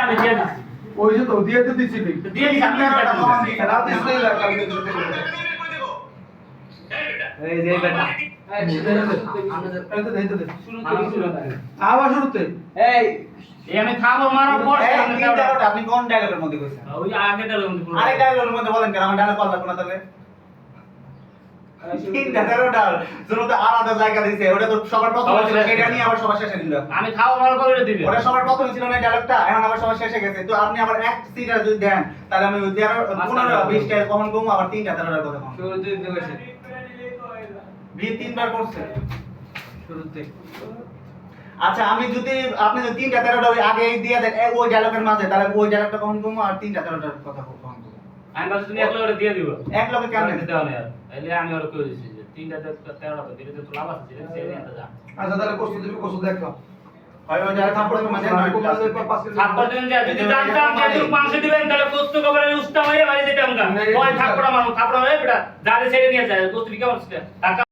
আমি দিয়ে দিছি ওই যে তো দিয়ে দিছি ভাই দিয়ে দিছি আপনি রাত দিছই না কালকে দিতে এই যে বেটা আবার শুরুতে এই এই আমি খাবো মারার পর এই তিন ডায়লগটা আপনি কোন ডায়লগের মধ্যে কইছেন ওই আগে ডালে মধ্যে পুরো আরেক ডায়লগের মধ্যে বলেন কেন আমার ডায়লগ কল লাগবে না তাহলে তিন ডায়লগটা শুরুতে আলাদা জায়গা দিছে ওটা তো সবার প্রথম ছিল এটা নিয়ে আবার সবার শেষে দিল আমি খাবো মারার পর এটা দিবে ওটা সবার প্রথম ছিল না ডায়লগটা এখন আবার সবার শেষে গেছে তো আপনি আবার এক সিটার যদি দেন তাহলে আমি 15 20 টা কমন করব আবার তিনটা তেরোটার কথা কম শুরুতে দিতে গেছে বি তিনবার করছে শুরুতে আচ্ছা আমি যদি আপনি যদি তিনটা তেরোটা ওই আগে দিয়ে দেন ওই ডায়লগের মাঝে তাহলে ওই ডায়লগটা কমন করব আর তিনটা তেরোটার কথা কমন করব আমি বলছি তুমি একলা করে দিয়ে দিব এক লগে কেমন দিতে হবে না এলে আমি ওর কই দিছি যে তিনটা 13টা তো দিলে তো লাভ আছে সেটা সেটা নিয়ে যা আচ্ছা তাহলে কষ্ট দিবি কষ্ট দেখো হয় ওই ডায়লগ থাপ্পড় তো মাঝে থাপ্পড় দিন যে যদি জানতাম যে তুমি মাংস দিবেন তাহলে কষ্ট কবরে উস্তা মাইরে মারি দিতাম না ওই থাপ্পড় মারো থাপ্পড় মারে বেটা যারে ছেড়ে নিয়ে যায় কষ্ট কি কেমন টাকা